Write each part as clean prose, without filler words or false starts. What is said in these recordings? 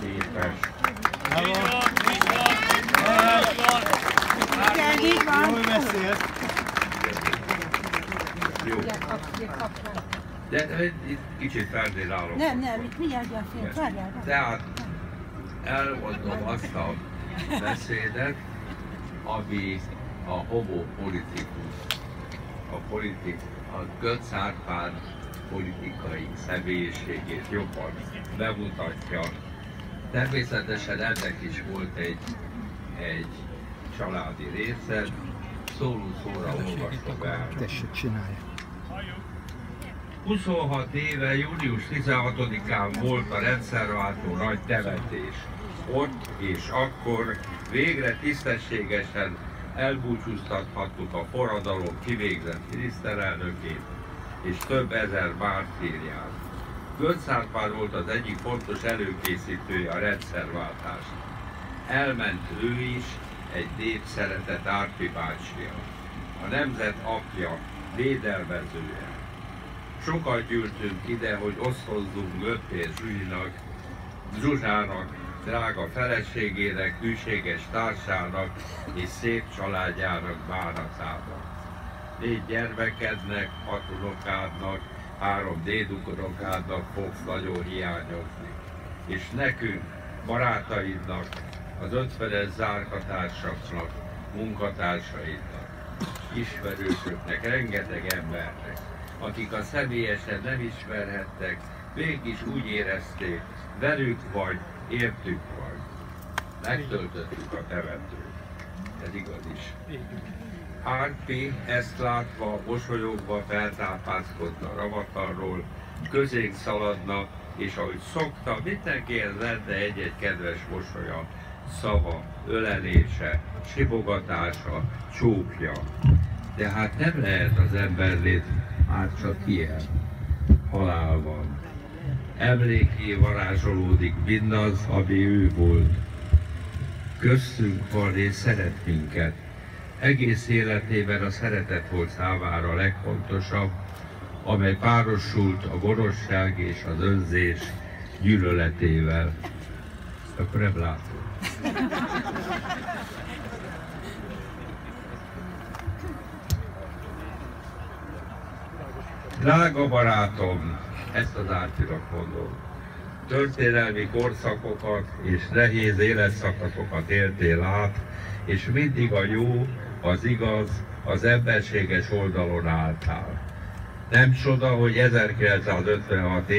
Képes. Jól beszélt. Jó. De itt kicsit felnélálok. Nem, itt mindjárt a film, várjál. Tehát elmondom azt a beszédet, ami a homo politikus, a Götz Árpád politikai személyiségét jobban bemutatja. Természetesen ennek is volt egy családi része, szóló-szóra olvastam el. Tessék, csinálja. 26 éve, június 16-án volt a rendszerváltó nagy temetés. Ott és akkor végre tisztességesen elbúcsúztathattuk a forradalom kivégzett miniszterelnökét és több ezer mártírját. Götz Árpád volt az egyik fontos előkészítője a rendszerváltásnak. Elment ő is, egy nép szeretett Árpi bácsia, a nemzet apja, védelmezője. Sokat gyűltünk ide, hogy osztozzunk Göttér Zsuzsának, drága feleségének, hűséges társának és szép családjának bánatában. 4 gyermekednek, 6 unokádnak, 3 dédunokádnak fogsz nagyon hiányozni. És nekünk, barátaidnak, az 50-es zárkatársaknak, munkatársaidnak, ismerősöknek, rengeteg embernek, akik a személyesen nem ismerhettek, mégis úgy érezték, velük vagy, értük vagy. Megtöltöttük a temetőt. Ez igaz is. Árpi ezt látva, mosolyogva feltápászkodna a ravatalról, közénk szaladna, és ahogy szokta, mindenkihez lenne egy-egy kedves mosolya, szava, ölelése, simogatása, csókja. De hát nem lehet az emberlét már csak ilyen. Halál van. Emléké varázsolódik mindaz, ami ő volt. Köztünk van és szeret minket. Egész életében a szeretet volt számára a legfontosabb, amely párosult a gonoszság és az önzés gyűlöletével. Akkor nem látom. Drága barátom, ezt az Árpinak mondom, történelmi korszakokat és nehéz életszakaszokat éltél át, és mindig a jó, az igaz, az emberséges oldalon álltál. Nem csoda, hogy 1956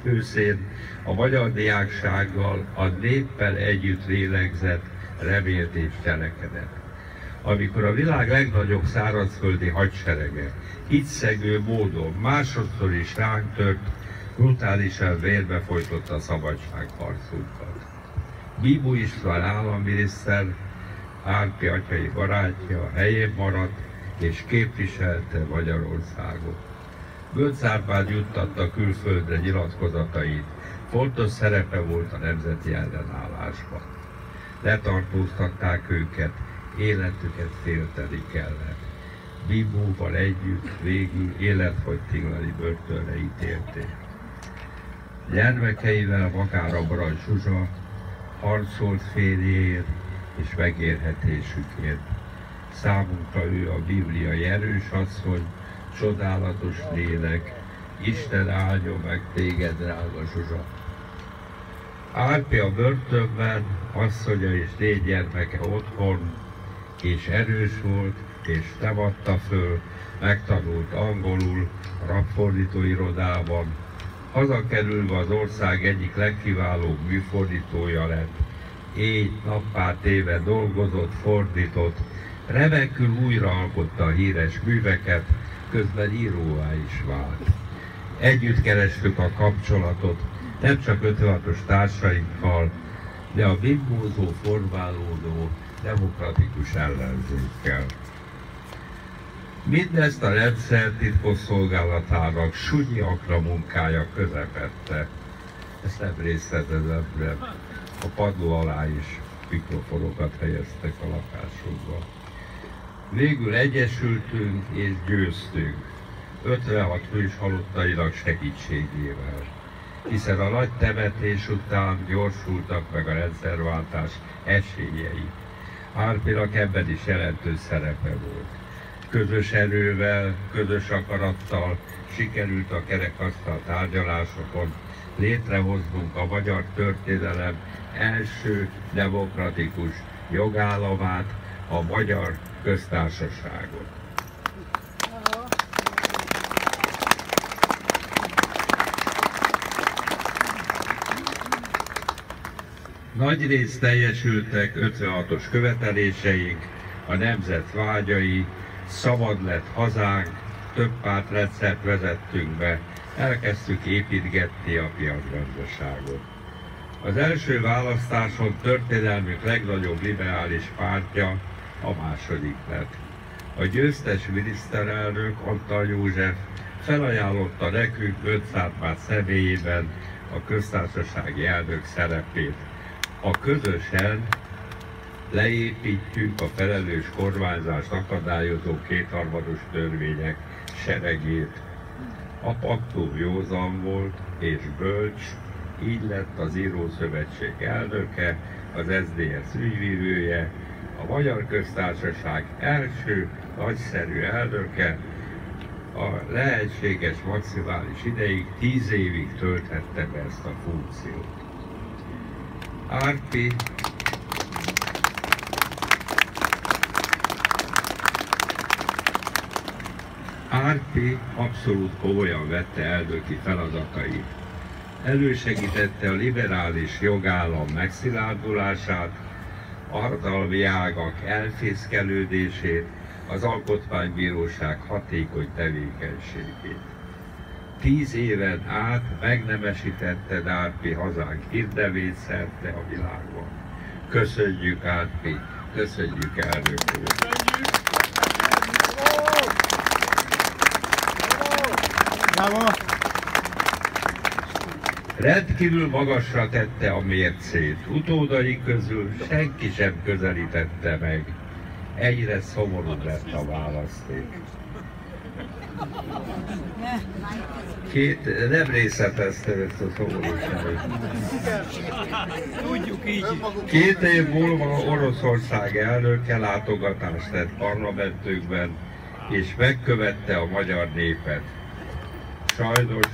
őszén a magyar diáksággal, a néppel együtt lélegzett, remélt és cselekedett. Amikor a világ legnagyobb szárazföldi hadserege hitszegő módon másodszor is ránk tört, brutálisan vérbe folytotta a szabadságharcunkat. Bíbó István államminiszter, Árpi atyai barátja helyén maradt és képviselte Magyarországot. Götz Árpád juttatta külföldre nyilatkozatait, fontos szerepe volt a nemzeti ellenállásban. Letartóztatták őket, életüket félteni kellett. Bíbóval együtt végül életfogytiglani börtönre ítélték. Gyermekeivel magára Barancs Zsuzsa harcolt férjéért és megélhetésükért. Számunkra ő a bibliai erős asszony, csodálatos lélek, Isten áldja meg téged, drága Zsuzsa. Árpi a börtönben, asszonya és 4 gyermeke otthon, és erős volt, és nem adta föl, megtanult angolul, a rabfordító irodában. Hazakerülve az ország egyik legkiválóbb műfordítója lett. Éjt-nappá téve dolgozott, fordított, remekül újraalkotta a híres műveket, közben íróvá is vált. Együtt kerestük a kapcsolatot, nem csak 56-os társainkkal, de a bimbózó, formálódó, demokratikus ellenzékkel. Mindezt a rendszer titkosszolgálatának sunyi akra munkája közepette. Ezt nem részletezem, de a padló alá is mikrofonokat helyeztek a lakásunkba. Végül egyesültünk és győztünk, 56 fős halottainak segítségével. hiszen a nagy temetés után gyorsultak meg a rendszerváltás esélyei. Árpinak ebben is jelentős szerepe volt. Közös erővel, közös akarattal sikerült a kerekasztal tárgyalásokon létrehoznunk a magyar történelem első demokratikus jogállamát, a Magyar Köztársaságot. Nagyrészt teljesültek 56-os követeléseink, a nemzet vágyai, szabad lett hazánk, több pártrendszert vezettünk be, elkezdtük építgetni a piacgazdaságot. Az első választáson történelmünk legnagyobb liberális pártja a második lett. A győztes miniszterelnök Antal József felajánlotta nekünk Göncz személyében a köztársasági elnök szerepét. Ha közösen leépítjük a felelős kormányzást akadályozó kétharmados törvények seregét. A paktum józan volt és bölcs, így lett az Írószövetség elnöke, az SZDSZ ügyvívője, a Magyar Köztársaság első nagyszerű elnöke, a lehetséges maximális ideig 10 évig tölthette be ezt a funkciót. Árpi abszolút komolyan vette elnöki feladatait. Elősegítette a liberális jogállam megszilárdulását, a hatalmi ágak elfészkelődését, az Alkotmánybíróság hatékony tevékenységét. 10 éven át megnemesítette Árpi hazánk hírnevét szerte a világon. Köszönjük, Árpi, köszönjük, elnök úr! Rendkívül magasra tette a mércét, utódai közül senki sem közelítette meg. Egyre szomorúbb lett a választék. Nem részleteztem ezt a szomorúságot. Tudjuk így. 2 év múlva Oroszország elnöke látogatást tett parlamentünkben, és megkövette a magyar népet. Sajnos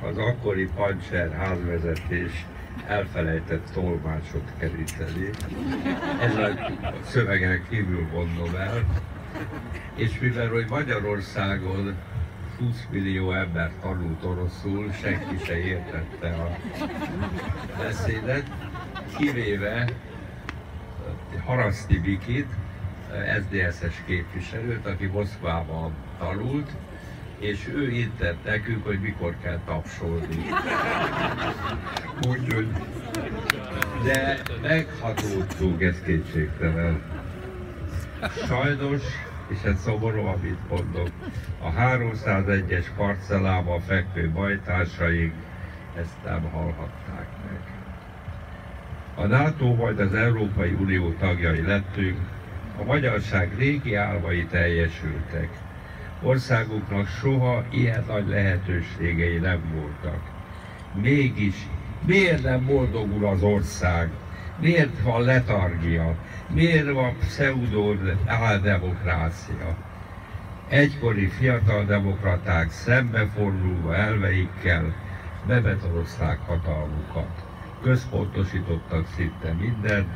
az akkori Pancser házvezetés elfelejtett tolmácsot keríteni. Ez a szövegen kívül mondom el. És mivel hogy Magyarországon 20 millió ember tanult oroszul, senki se értette a beszédet, kivéve Haraszti Vikit, SZDSZ-es képviselőt, aki Moszkvában tanult, és ő intett nekünk, hogy mikor kell tapsolni. Úgyhogy, de meghatódtunk, ez kétségtelen. Sajnos, és ez szomorú, amit mondok, a 301-es parcellában fekvő bajtársaink ezt nem hallhatták meg. A NATO majd az Európai Unió tagjai lettünk, a magyarság régi álmai teljesültek. Országunknak soha ilyen nagy lehetőségei nem voltak. Mégis, miért nem boldogul az ország? Miért van letargia? Miért van pseudo-áldemokrácia? Egykori fiatal demokraták szembefordulva elveikkel bebetonozták hatalmukat. Központosítottak szinte mindent,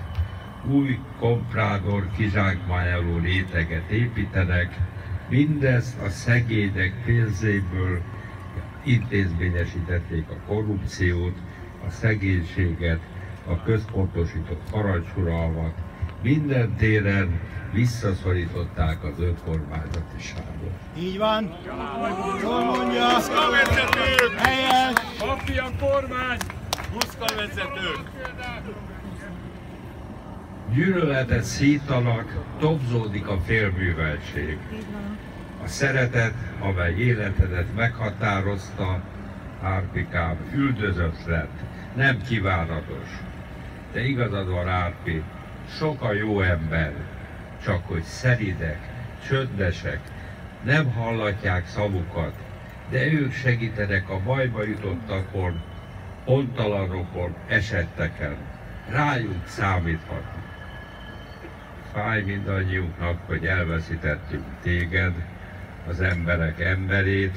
új komprádor kizsákmányoló réteget építenek, mindezt a szegények pénzéből intézményesítették a korrupciót, a szegénységet, a központosított parancsuralmat, minden téren visszaszorították az önkormányzatiságot. Így van. Jól mondja. Muszkavezetők! Helyes. Maffia kormány! Muszkavezetők! Gyűlöletet szítanak, tobzódik a félműveltség. A szeretet, amely életedet meghatározta, Árpikám, üldözött lett, nem kívánatos. De igazad van, Árpi, sok a jó ember, csak hogy szeridek, csöndesek, nem hallatják szavukat, de ők segítenek a bajba jutottakon, pontalanokon, esetteken. Rájuk számíthatnak. Fáj mindannyiunknak, hogy elveszítettünk téged, az emberek emberét,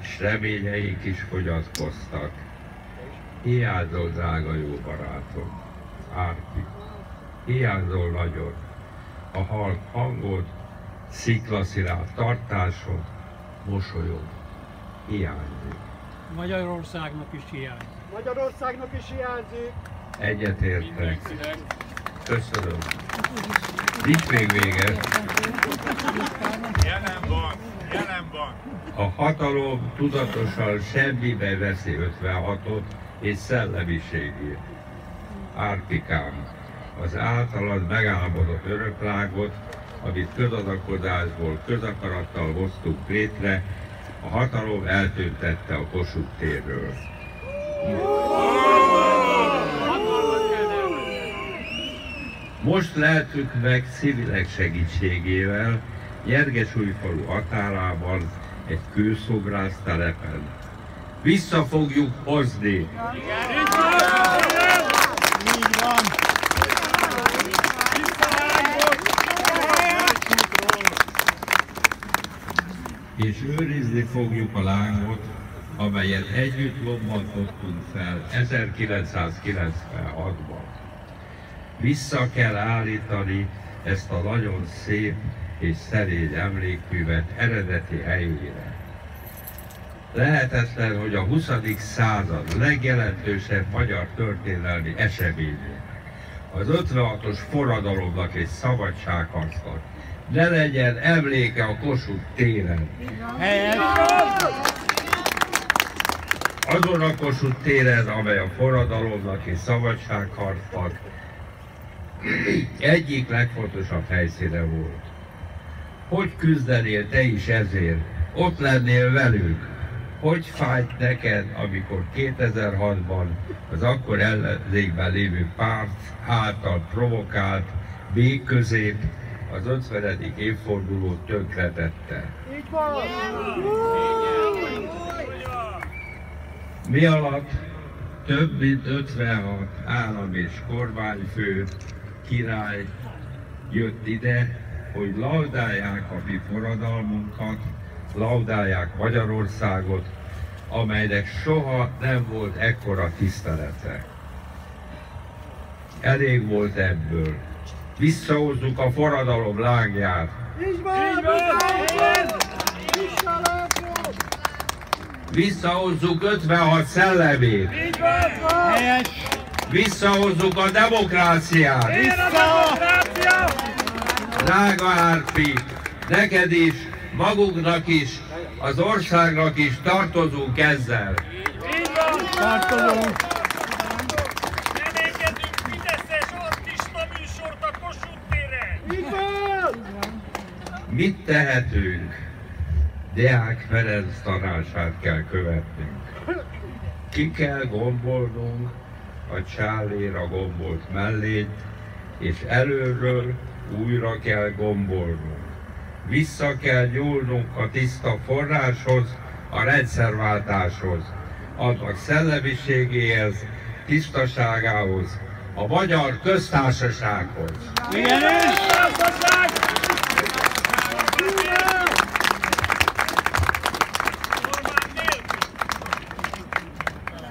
s reményeink is fogyatkoztak. Hiányzol, drága jó barátom, Árpi. Hiányzol nagyon. A halk hangod, sziklaszilárd tartásod, mosolyod hiányzik. Magyarországnak is hiányzik. Magyarországnak is hiányzik. Egyetértek. Köszönöm. Nincs még vége. Jelen van, jelen van. A hatalom tudatosan semmibe veszi 56-ot és szellemiségét. Árpikám, az általad megálmodott öröklágot, amit közadakozásból, közakarattal hoztunk létre, a hatalom eltüntette a Kossuth térről. Most lehetünk meg civilek segítségével Nyergesújfalu határában egy kőszobrász telepen. Vissza fogjuk hozni! Így van. És őrizni fogjuk a lángot, amelyet együtt lobbantottunk fel 1996-ban. Vissza kell állítani ezt a nagyon szép és szerény emlékművet eredeti helyére. Lehetetlen, hogy a 20. század legjelentősebb magyar történelmi eseménye, az 56-os forradalomnak és szabadságharcnak ne legyen emléke a Kossuth téren. Azon a Kossuth téren, amely a forradalomnak és szabadságharcnak egyik legfontosabb helyszíne volt. Hogy küzdenél te is ezért? Ott lennél velünk. Hogy fájt neked, amikor 2006-ban az akkor ellenzékben lévő párt által provokált végközép az 50. évfordulót tönkretette? Mi alatt több mint 56 állam és kormányfő, király jött ide, hogy laudálják a mi forradalmunkat, laudálják Magyarországot, amelynek soha nem volt ekkora tisztelete. Elég volt ebből. Visszahozzuk a forradalom lángját. Visszahozzuk 56 szellemét. Visszahozzuk a demokráciát. Drága Árpi, neked is, magunknak is, az országnak is tartozunk ezzel. Tartozunk. Nem engedünk fideszes artista műsort a Kossuth téren. Mit tehetünk? Deák Ferenc tanácsát kell követnünk. Ki kell gombolnunk a csáléra gombolt mellényt, és előről újra kell gombolnunk. Vissza kell nyúlnunk a tiszta forráshoz, a rendszerváltáshoz, annak szellemiségéhez, tisztaságához, a Magyar Köztársasághoz.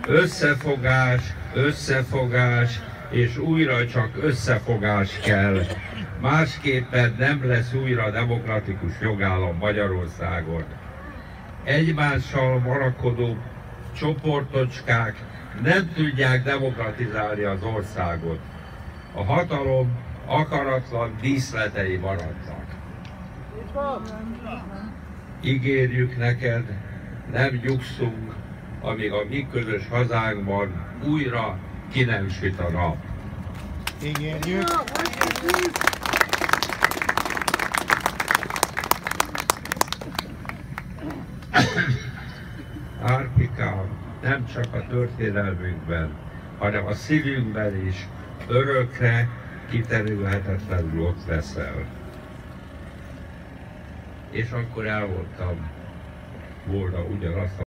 Összefogás, összefogás, és újra csak összefogás kell. Másképpen nem lesz újra demokratikus jogállam Magyarországon. Egymással marakodó csoportocskák nem tudják demokratizálni az országot. A hatalom akaratlan díszletei maradnak. Ígérjük neked, nem nyugszunk, amíg a mi közös hazánkban újra ki nem süt a nap. Ígérjük. Árpikám, nem csak a történelmünkben, hanem a szívünkben is örökre kiterülhetetlenül ott leszel. és akkor elmondtam volna ugyanazt,